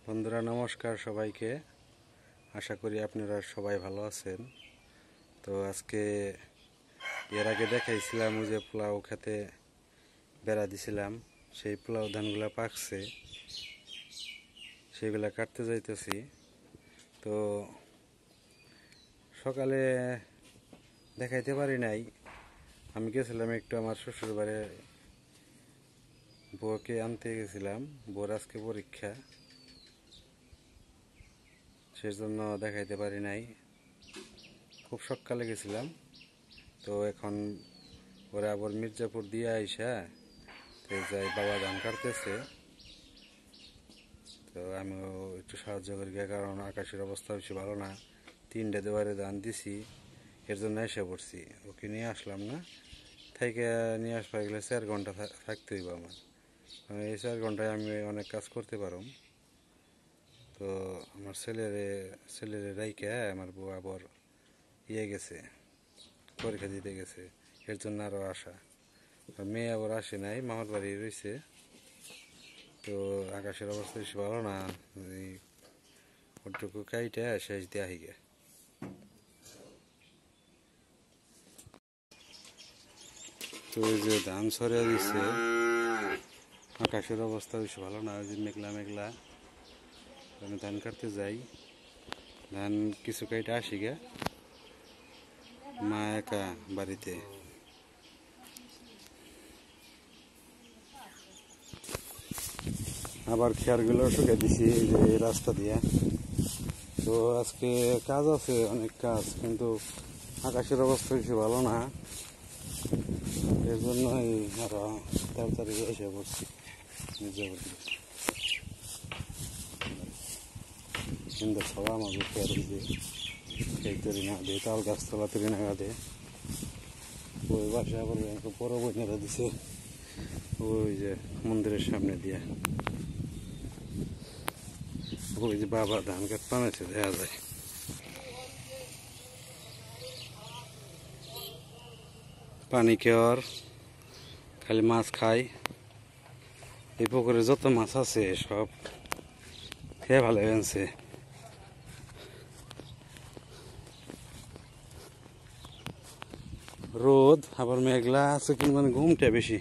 বন্ধুরা নমস্কার সবাইকে। আশা করি আপনারা সবাই ভালো আছেন। তো আজকে এর আগে দেখাইছিলাম যে পোলাও খেতে বেড়া দিছিলাম, সেই পোলাও ধানগুলা পাকছে, সেগুলা কাটতে যাইতেছি। তো সকালে দেখাইতে পারি নাই, আমি গেছিলাম একটু আমার শ্বশুর বাড়ি, বউকে আনতে গেছিলাম। বউর আজকে পরীক্ষা, সেজন্য দেখাইতে পারি নাই। খুব সকালে গেছিলাম। তো এখন ওরা আবার মির্জাপুর দিয়ে আইসা তো যাই, বাবা ধান কাটতেছে। তো আমিও একটু সাহায্য করি, কারণ আকাশের অবস্থা বেশি ভালো না। 3টে দেওয়ারে ধান দিছি, এর জন্য এসে পড়ছি। ওকে নিয়ে আসলাম না, থেকে নিয়ে আসতে গেলে 4 ঘন্টা থাকতে হইব আমার। এই 4 ঘন্টায় আমি অনেক কাজ করতে পারম। তো আমার ছেলেরে রাইকে আমার বউ আবার গেছে, পরীক্ষা দিতে গেছে, এর জন্য আরও আসা। মেয়ে আবার আসে নাই, মামার বাড়ি রয়েছে। তো আকাশের অবস্থা বেশি ভালো না, ওটুকু কাইটা শেষ দিয়ে আহিগে। তো ওই যে ধান সরিয়ে দিচ্ছে, আকাশের অবস্থা বেশি ভালো না, ওই যে মেঘলা মেঘলা। আমি ধান কাটতে যাই, ধান কিছু কাইটা আসি গে, মা একা বাড়িতে। আবার খেয়ারগুলো শুকে দিছি যে রাস্তা দিয়ে। তো আজকে কাজ আছে, অনেক কাজ, কিন্তু আকাশের অবস্থা বেশি ভালো না, এর জন্যই আরো তাড়াতাড়ি এসে পড়ছি মির্জাপুর। কিন্তু সবাই আমাকে খেয়াল দিয়েছে, সেই তরি না দিয়ে তাল গাছতলা তরি না গাদে। ওই বাসা আবার বড় বইনেরা দিছে ওই যে মন্দিরের সামনে দিয়ে। ওই যে বাবা ধান কাট বানাইছে, দেখা যায়। পানি কেওয়ার খালি মাছ খায়, এই পুকুরে যত মাছ আছে সব খেয়ে ভালো হয়েছে। রোদ আবার মেঘলা আছে, কিন্তু মানে ঘুমটা বেশি।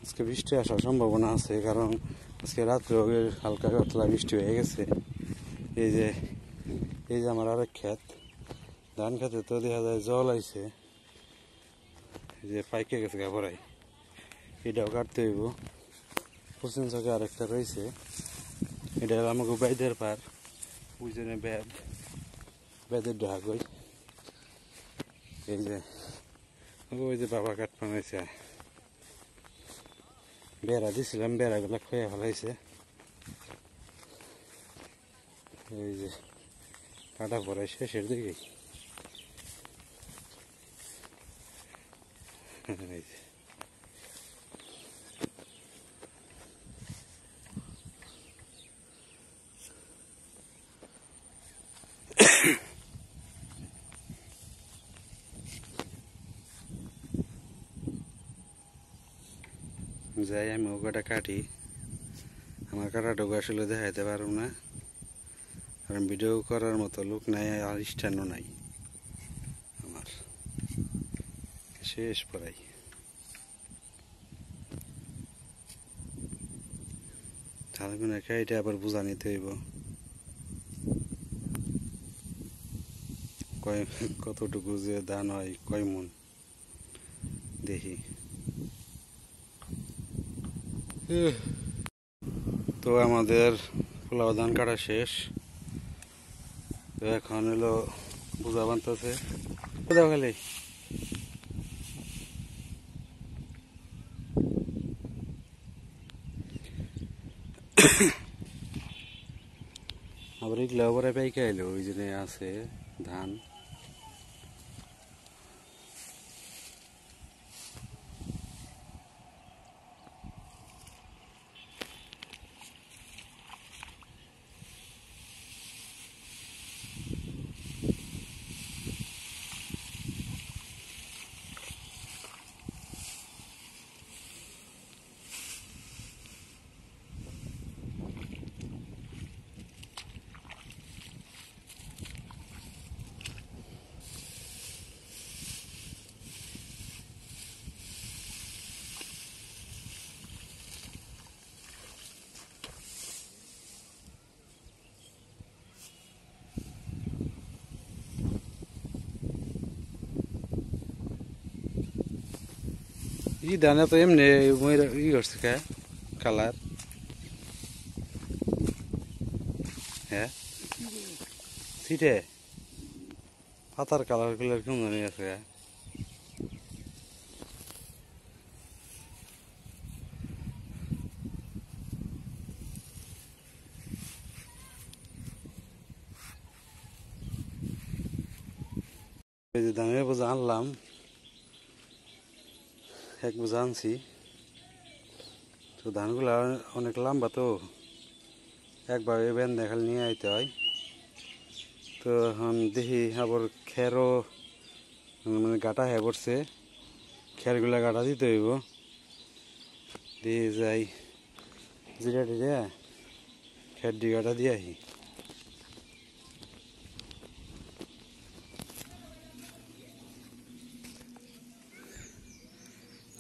আজকে বৃষ্টি আসার সম্ভাবনা আছে, কারণ আজকে রাত্রে হালকা পাতলা বৃষ্টি হয়ে গেছে। এই যে আমার আরেক ক্ষেত, ধান খেতে তো দেখা যায় জল আইছে, যে পাইকে গেছে গাভরাই, এটাও কাটতে হইব। পশ্চিম চকে আরেকটা রয়েছে, এটা আমাকে বেদের পার, ওই জন্য বেদের ডাক। এই যে ওই যে বাবা কাঠ বানাইছে, বেড়া দিছিলাম, বেড়াগুলো খেয়ে ফেলাইছে। এই যে কাটা পড়াই শেষের দিকে। যাই, আমি ওটা কাটি। আমার কাটাটুকু আসলে দেখাইতে পারব না, কারণ ভিডিও করার মতো লোক নাই আর স্ট্যান্ডও নাই আমার। শেষ পড়াই ঝালগুনা খাইটা আবার বোঝা নিতে হইব কতটুকু যে দান হয়, কয় মন দেখি। তো আমাদের পোলাও ধান কাটা শেষ। তো এখন হলো বোঝা বানতেছে, খালি আবার এগুলো আবার পাইকে এলো, ওই জন্য আছে ধান। ই ধানে তো এমনি ই করছে কে কালার হ্যাঁ সিটে পাতার কালার গুলার কেমন জানি আছে এই যে ধানের বোঝা আনলাম এক বোঝা আনছি তো ধানগুলা অনেক লম্বা তো একবার বেন দেখাল নিয়ে আইতে হয় তো এখন দেখি আবার খেরও মানে গাটা হয়ে পড়ছে খেরগুলা গাটা দিতে হইব দিয়ে যাই জিরা টিরা খের দি গাটা দিয়ে আহি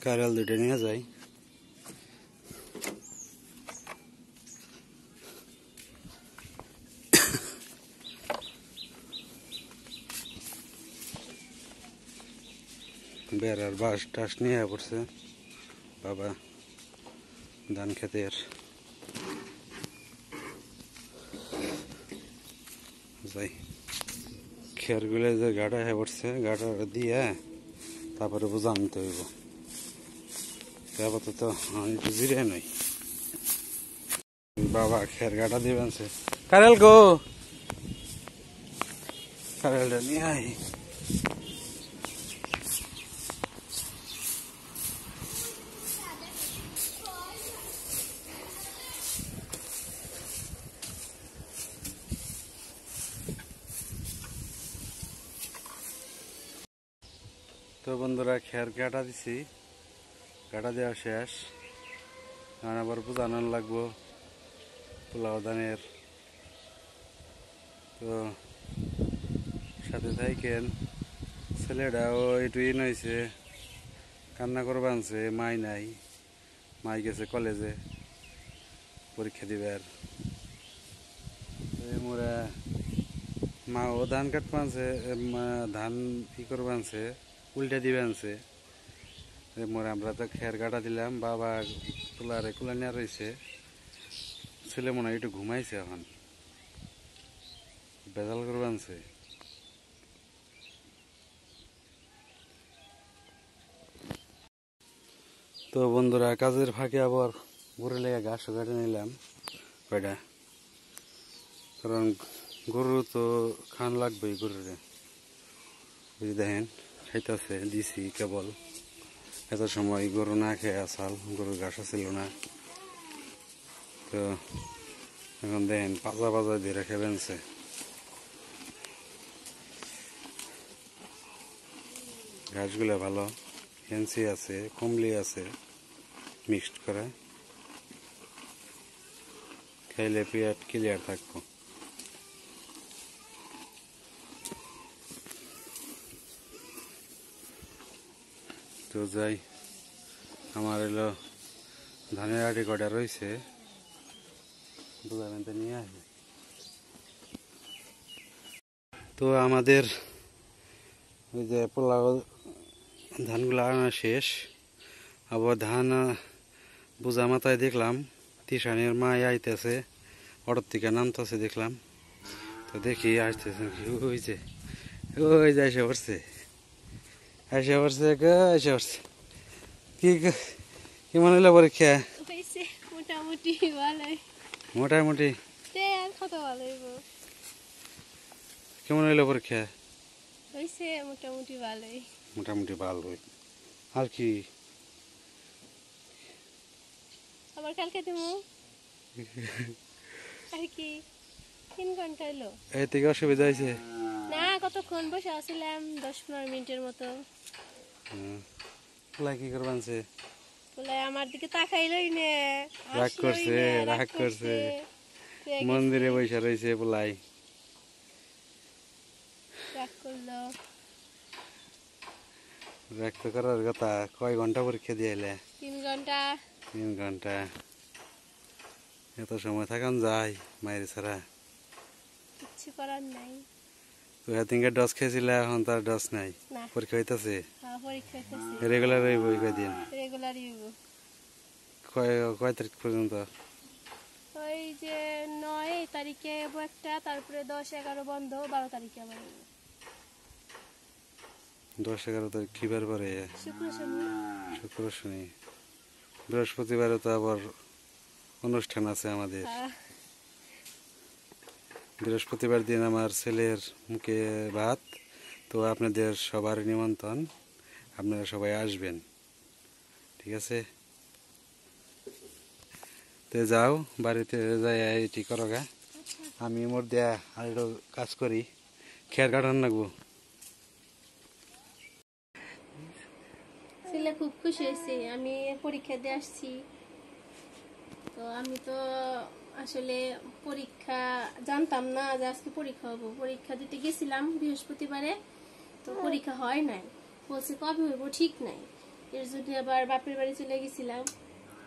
কারাল দুইটা নিয়ে যাই বেড়ার বাঁশ টাস নিয়ে পড়ছে বাবা ধান খেতের যাই খেরগুলো যে গাড়া হয়ে পড়ছে গাড়া দিয়ে তারপরে বোঝা আনতে হইব আপাতত আমি একটু জিরে নই বাবা খের গাটা দিবেন সে কারেল গো কারেলটা নিয়ে আই তো বন্ধুরা খের গাটা দিছি গাটা দেওয়া শেষ কারণ আবার বোঝানো লাগবো পোলাও ধানের তো সাথে থাকেন ছেলেটাও একটু ইন হয়েছে কান্না করবা আনছে মাই নাই মাই গেছে কলেজে পরীক্ষা দিবার মোরা মাও ধান কাটবা আনছে ধান ই করবা আনছে উল্টে দিবে আনছে মোরা আমরা তো খের কাটা দিলাম বাবা তোলারে কুলা নিয়ে রয়েছে ছেলে মনে হয় একটু ঘুমাইছে এখন বেজাল করবা আনছে তো বন্ধুরা কাজের ফাঁকে আবার গরু লেগে ঘাসও কেটে নিলাম কয়টা কারণ গরু তো খান লাগবেই গরুরে বুঝি দেখেন খাইতেছে দিছি কেবল এত সময় গরু না খেয়ে আসাল গরুর ঘাসও ছিল না তো এখন দেখেন পাজা পাজা দিয়ে রেখে বেনছে ঘাসগুলো ভালো ফেন্সি আছে কমলি আছে মিক্সড করে খাইলে পেট ক্লিয়ার থাকবো তো যাই আমার এলো ধানের আটি কটা রয়েছে দুধা নিয়ে আসবে তো আমাদের ওই যে পোলাও ধানগুলো আনা শেষ আবার ধান বোঝা মাথায় দেখলাম তিসানের মা আইতেছে অটোর থেকে নামতেছে দেখলাম তো দেখি আসতেছে ওই যে এসে পড়ছে এসে পড়ছে এসে পড়ছে কি কি মনে হলো পরীক্ষা মোটামুটি ভালোই মোটামুটি আর কত ভালো হইব কেমন হইলো পরীক্ষা হইছে মোটামুটি ভালোই মোটামুটি ভালোই আর কি আবার কালকে তুমি আর কি 3 ঘন্টা হইলো এই থেকে অসুবিধা হয়েছে না কতক্ষণ বসে আছিলাম 10-15 মিনিটের মতো পোলা কি করবে আনছে বলে আমার দিকে তাকাইলই নে রাগ করছে রাগ করছে মন্দিরে বসে রয়েছে পোলাই রাগ করলো রাগ তো করার কথা কয় ঘন্টা পরীক্ষা দিয়ে এলে 3 ঘন্টা 3 ঘন্টা এত সময় থাকান যায় মায়ের ছাড়া কিছু করার নাই তো এদিনকে ডস খেয়েছিলে, এখন তার ডস নাই, না পরীক্ষা হইতেছে। পরীক্ষা করছি রেগুলার হইব কয়দিন? রেগুলারই হইব। কয় কয় তারিখ পর্যন্ত? ওই যে 9 তারিখে হইব একটা, তারপরে 10, 11 বন্ধ, 12 তারিখে আবার হইব। 10, 11 তারিখ কি বার পরে? শুক্র শনি। শুক্র শনি। বৃহস্পতিবারে তো আবার অনুষ্ঠান আছে আমাদের। বৃহস্পতিবার দিন আমার ছেলের মুখে ভাত, তো আপনাদের সবার নিমন্ত্রণ, আপনারা সবাই আসবেন, ঠিক আছে? তো যাও বাড়িতে যাই এটি করো গা, আমি মোর দেয়া আর একটু কাজ করি, খেয়ার কাটান লাগবো। ছেলে খুব খুশি হয়েছে, আমি পরীক্ষা দিয়ে আসছি। তো আমি তো আসলে পরীক্ষা জানতাম না যে আজকে পরীক্ষা হবো। পরীক্ষা দিতে গেছিলাম বৃহস্পতিবারে, তো পরীক্ষা হয় নাই, বলছে কবে হইব ঠিক নাই। এর জন্য আবার বাপের বাড়ি চলে গেছিলাম।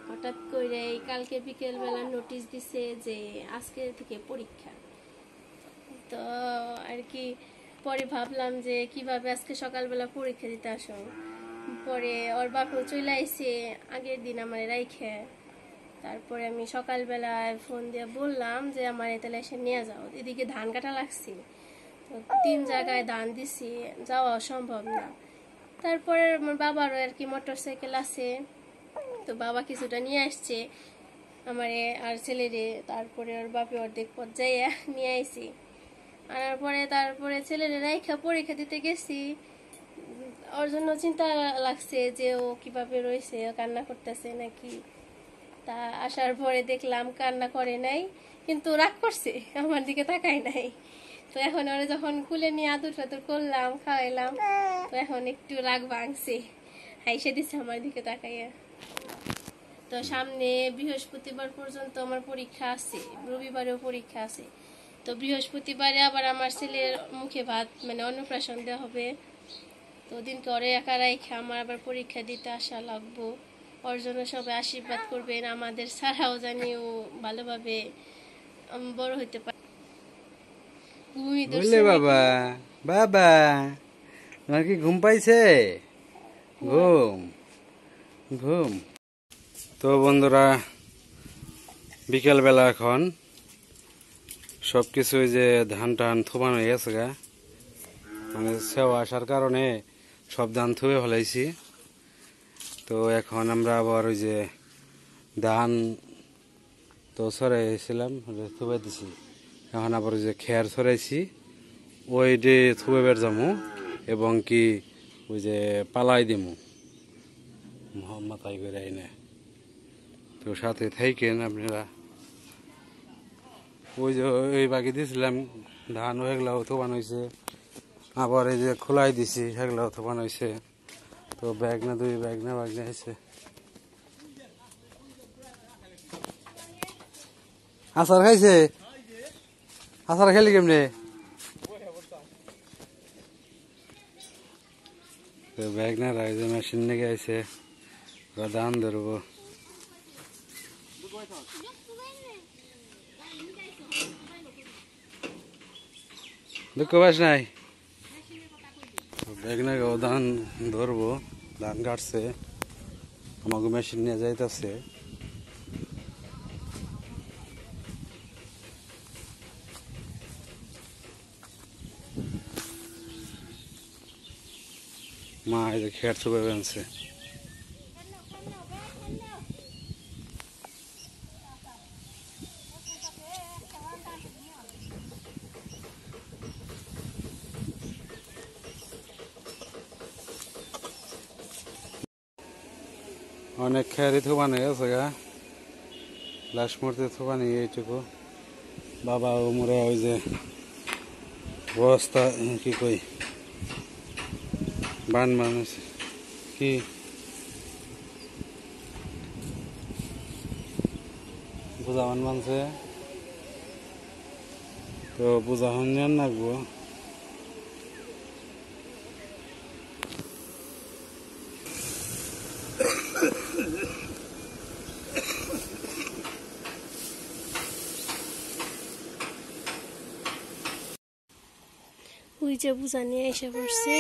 হঠাৎ করে কালকে বিকেল বেলা নোটিশ দিছে যে আজকে থেকে পরীক্ষা। তো আর কি পরে ভাবলাম যে কিভাবে আজকে সকালবেলা পরীক্ষা দিতে আসো। পরে ওর বাপও চলে আইছে আগের দিন আমার রাইখে। তারপরে আমি সকালবেলায় ফোন দিয়ে বললাম যে আমার তাহলে এসে নিয়ে যাও, এদিকে ধান কাটা লাগছে, তো 3 জায়গায় ধান দিছি, যাওয়া সম্ভব না। তারপরে আমার বাবারও আর কি মোটর সাইকেল আছে, তো বাবা কিছুটা নিয়ে আসছে আমারে আর ছেলেরে। তারপরে ওর বাপে অর্ধেক পথ যাইয়া নিয়ে আইছি, আনার পরে তারপরে ছেলেরে রাইখা পরীক্ষা দিতে গেছি। ওর জন্য চিন্তা লাগছে যে ও কিভাবে রয়েছে, ও কান্না করতেছে নাকি। তা আসার পরে দেখলাম কান্না করে নাই, কিন্তু রাগ করছে, আমার দিকে তাকায় নাই। তো এখন ওরা যখন কুলে নিয়ে আদর টাদুর করলাম, খাওয়াইলাম, তো এখন একটু রাগ ভাঙছে, হাইসে দিচ্ছে আমার দিকে তাকাইয়া। তো সামনে বৃহস্পতিবার পর্যন্ত আমার পরীক্ষা আছে, রবিবারেও পরীক্ষা আছে। তো বৃহস্পতিবারে আবার আমার ছেলের মুখে ভাত মানে অন্নপ্রাশন দেওয়া হবে। তো ওদিনকে ওরে একা রাইখে আমার আবার পরীক্ষা দিতে আসা লাগবো। ওর জন্য সবাই আশীর্বাদ করবেন, আমাদের ছাড়াও জানি ও ভালোভাবে বড় হইতে পারে। বুঝলে বাবা, বাবা তোমার কি ঘুম পাইছে? ঘুম ঘুম। তো বন্ধুরা, বিকেলবেলা এখন সব কিছু যে ধান টান থুবানো হয়ে গেছে গা, মানে সেও আসার কারণে সব ধান থুয়ে ফেলাইছি। তো এখন আমরা আবার ওই যে ধান তো ছড়াইছিলাম, থুবে দিছি, এখন আবার ওই যে খেয়ার ছড়াইছি, ওই যে থুবে বের যামু এবং কি ওই যে পালাই দিমু মাথায় করে আইনে। তো সাথে থাকেন আপনারা। ওই যে ওই বাকি দিয়েছিলাম ধান, ওইগুলাও থোবান হয়েছে, আবার এই যে খোলাই দিছি সেগুলাও থোবান হয়েছে। তো ব্যাগ না দুই ব্যাগ না হয়েছে। আচার খাইছে? আচার খেলি কেমনে? ব্যাগ না রাইজে মেশিন নিয়ে আইছে, ধান ধরবো। দুঃখ পাস নাই? ব্যাগ না ধান ধরবো, ধান কাটছে, আমাকে মেশিন নিয়ে যাইতেছে। মা এই যে খেয়ার থুবে আনছে। অনেক খেয়ারি থুবানো গেছে গা, লাস্ট মুহূর্তে থুবানি এইটুকু। বাবা ও মোরে ওই যে বস্তা কি কই বান মানুষ কি পূজা বান মানছে, তো পূজা হন লাগবো। ওই ওই যে বুঝা নিয়ে এসে পড়ছে।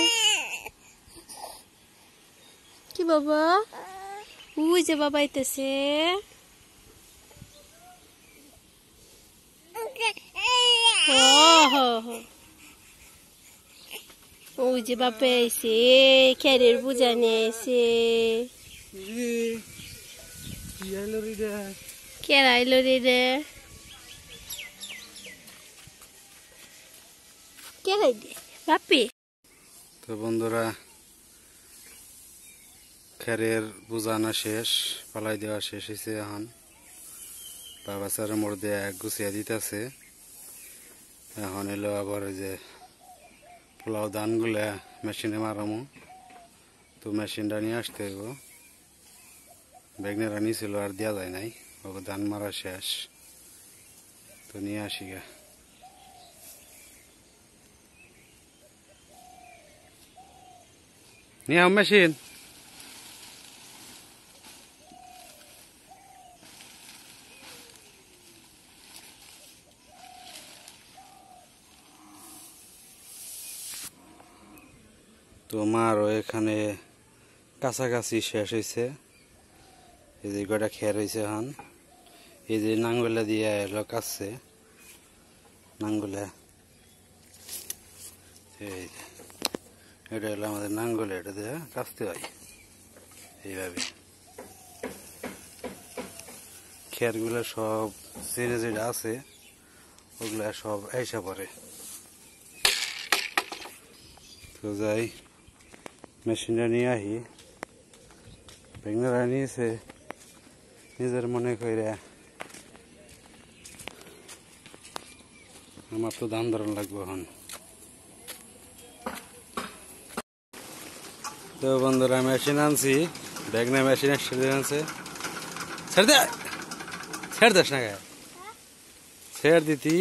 কি বাবা? ওই যে বাবা আইতেছে। ওই যে বাপে আইছে, খেরের বুঝা নিয়ে আইছে। কেরা আইলো রে? কেরাই দে বাপে। তো বন্ধুরা, খেরের বুঝানো শেষ, পালাই দেওয়া শেষ হয়েছে। এখন বাবা চারের মধ্যে গুছিয়ে দিতেছে। এখন এলো আবার ওই যে পোলাও ধানগুলা মেশিনে মারামো। তো মেশিনটা নিয়ে আসতে হইব। বেগনেরা নিয়েছিল আর দেওয়া যায় নাই, ওকে ধান মারা শেষ। তো নিয়ে আসি গা। নিয়ে আম মেশিন। তো মারও এখানে কাছাকাছি শেষ হয়েছে। এই যে কটা খের হয়েছে এখন। এই যে নাঙ্গলে দিয়ে এলো কাটছে নাঙ্গলে। এই যে এটা হলো আমাদের নাঙ্গলে, এটা দিয়ে কাটতে হয় এইভাবে। খেরগুলো সব চেনে যেটা আছে ওগুলা সব আইসা পড়ে। তো যাই মেশিনটা নিয়ে আহি। বেগনারা নিয়েছে নিজের মনে করে, আমার তো ধান ধরন লাগবে এখন। তো বন্ধুরা মেশিন আনছি, বেগনা মেশিন একসাথে আনছে। ছেড়ে দে, ছেড়ে দিস না গায়ে, ছেড়ে দিতি।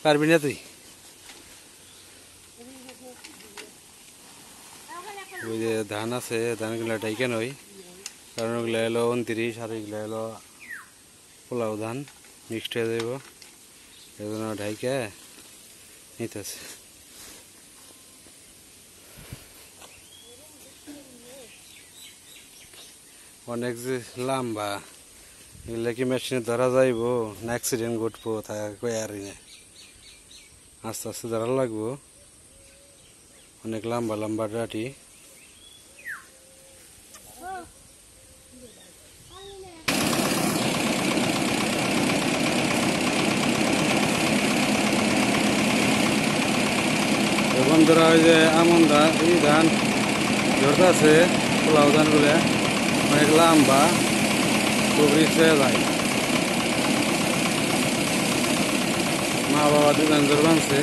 পারবি না তুই? ওই যে ধান আছে, ধানগুলা ডাইকে নই, কারণ ওগুলো এলো 29 আর এগুলো এলো পোলাও ধান মিক্সড হয়ে যাব, এই জন্য ঢাইকে নিতেছে। অনেক যে লম্বা, এগুলো কি মেশিনে ধরা যাইব না অ্যাক্সিডেন্ট ঘটবো তা কই আর আস্তে আস্তে ধরা লাগবো। অনেক লম্বা লম্বা ডাটি। বন্ধুরা ওই যে আমন ধান, এই ধান ধরতেছে পোলাও ধানগুলো অনেক লম্বা, খুব রিক্স হয়ে যায়। মা বাবা দুজন জোর বানছে।